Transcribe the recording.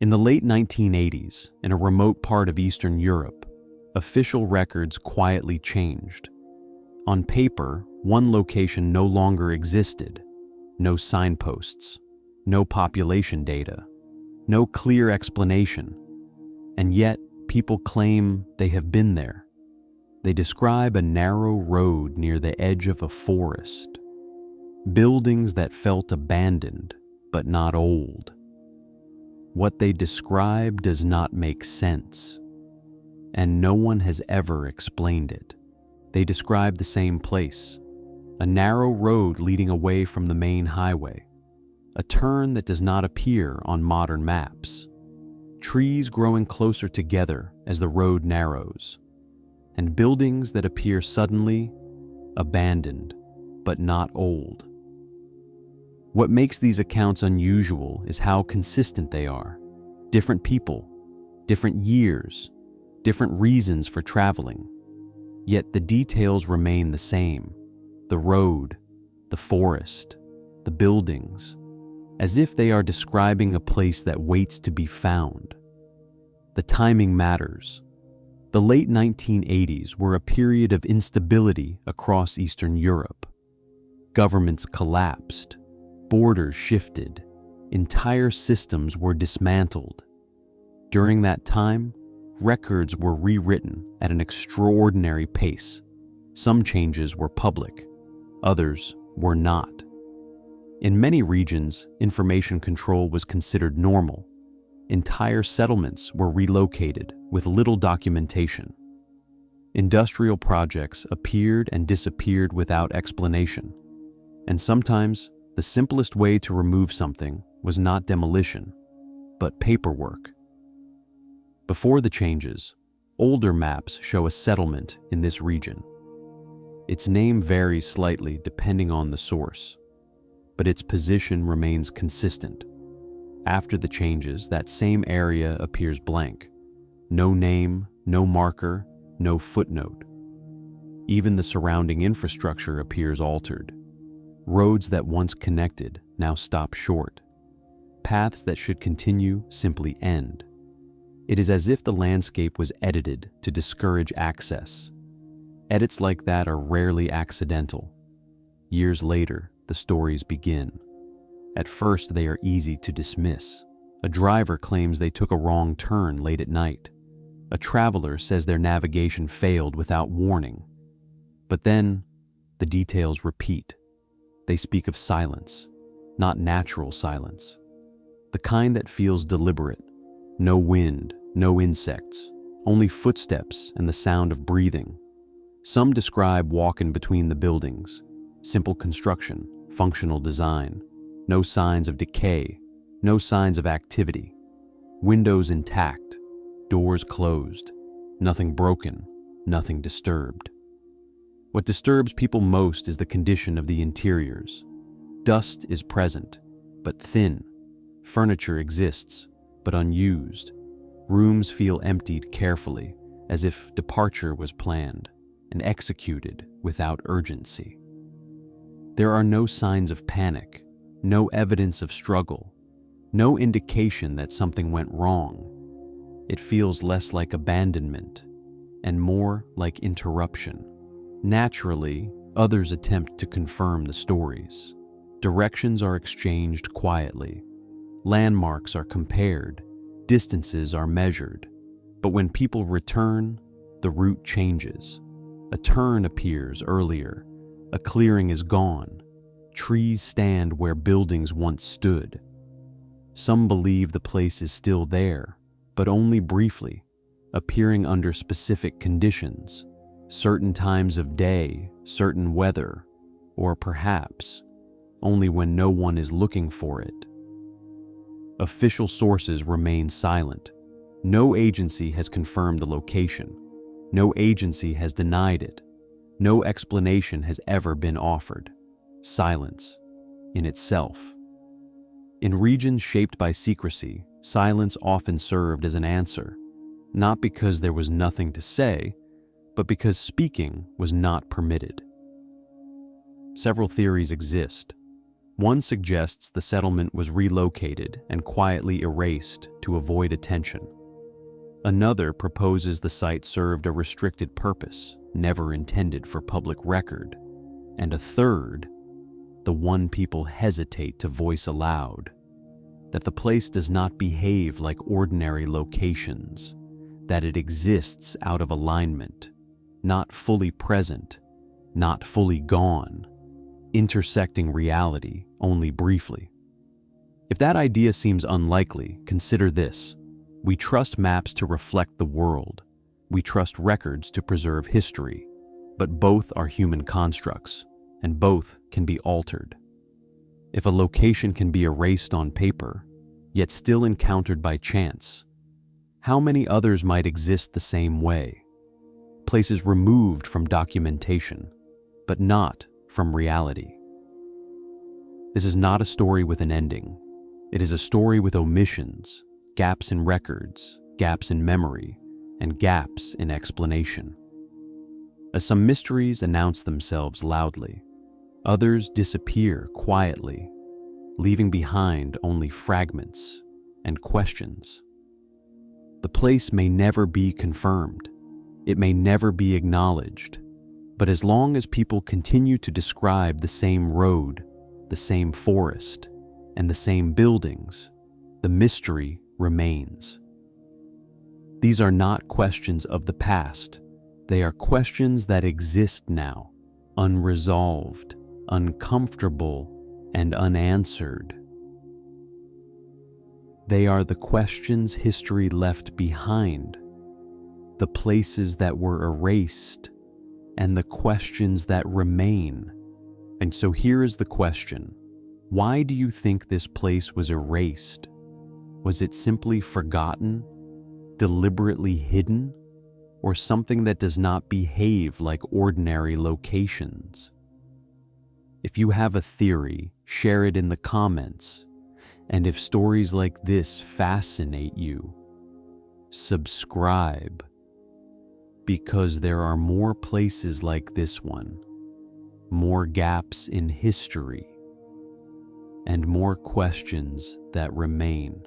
In the late 1980s, in a remote part of Eastern Europe, official records quietly changed. On paper, one location no longer existed. No signposts, no population data, no clear explanation. And yet, people claim they have been there. They describe a narrow road near the edge of a forest. Buildings that felt abandoned, but not old. What they describe does not make sense, and no one has ever explained it. They describe the same place, a narrow road leading away from the main highway, a turn that does not appear on modern maps, trees growing closer together as the road narrows, and buildings that appear suddenly abandoned, but not old. What makes these accounts unusual is how consistent they are. Different people, different years, different reasons for traveling. Yet the details remain the same. The road, the forest, the buildings, as if they are describing a place that waits to be found. The timing matters. The late 1980s were a period of instability across Eastern Europe. Governments collapsed. Borders shifted, entire systems were dismantled. During that time, records were rewritten at an extraordinary pace. Some changes were public, others were not. In many regions, information control was considered normal. Entire settlements were relocated with little documentation. Industrial projects appeared and disappeared without explanation, and sometimes the simplest way to remove something was not demolition, but paperwork. Before the changes, older maps show a settlement in this region. Its name varies slightly depending on the source, but its position remains consistent. After the changes, that same area appears blank. No name, no marker, no footnote. Even the surrounding infrastructure appears altered. Roads that once connected now stop short. Paths that should continue simply end. It is as if the landscape was edited to discourage access. Edits like that are rarely accidental. Years later, the stories begin. At first, they are easy to dismiss. A driver claims they took a wrong turn late at night. A traveler says their navigation failed without warning. But then, the details repeat. They speak of silence, not natural silence. The kind that feels deliberate. No wind, no insects, only footsteps and the sound of breathing. Some describe walking between the buildings. Simple construction, functional design. No signs of decay, no signs of activity. Windows intact, doors closed. Nothing broken, nothing disturbed. What disturbs people most is the condition of the interiors. Dust is present, but thin. Furniture exists, but unused. Rooms feel emptied carefully, as if departure was planned and executed without urgency. There are no signs of panic, no evidence of struggle, no indication that something went wrong. It feels less like abandonment and more like interruption. Naturally, others attempt to confirm the stories. Directions are exchanged quietly. Landmarks are compared. Distances are measured. But when people return, the route changes. A turn appears earlier. A clearing is gone. Trees stand where buildings once stood. Some believe the place is still there, but only briefly, appearing under specific conditions. Certain times of day, certain weather, or perhaps only when no one is looking for it. Official sources remain silent. No agency has confirmed the location. No agency has denied it. No explanation has ever been offered. Silence, in itself. In regions shaped by secrecy, silence often served as an answer, not because there was nothing to say, but because speaking was not permitted. Several theories exist. One suggests the settlement was relocated and quietly erased to avoid attention. Another proposes the site served a restricted purpose, never intended for public record. And a third, the one people hesitate to voice aloud, that the place does not behave like ordinary locations, that it exists out of alignment, not fully present, not fully gone, intersecting reality only briefly. If that idea seems unlikely, consider this. We trust maps to reflect the world. We trust records to preserve history, but both are human constructs, and both can be altered. If a location can be erased on paper, yet still encountered by chance, how many others might exist the same way? Places removed from documentation, but not from reality. This is not a story with an ending. It is a story with omissions, gaps in records, gaps in memory, and gaps in explanation. As some mysteries announce themselves loudly, others disappear quietly, leaving behind only fragments and questions. The place may never be confirmed. It may never be acknowledged. But as long as people continue to describe the same road, the same forest, and the same buildings, the mystery remains. These are not questions of the past. They are questions that exist now, unresolved, uncomfortable, and unanswered. They are the questions history left behind, the places that were erased, and the questions that remain. And so here is the question. Why do you think this place was erased? Was it simply forgotten, deliberately hidden, or something that does not behave like ordinary locations? If you have a theory, share it in the comments. And if stories like this fascinate you, subscribe, because there are more places like this one, more gaps in history, and more questions that remain.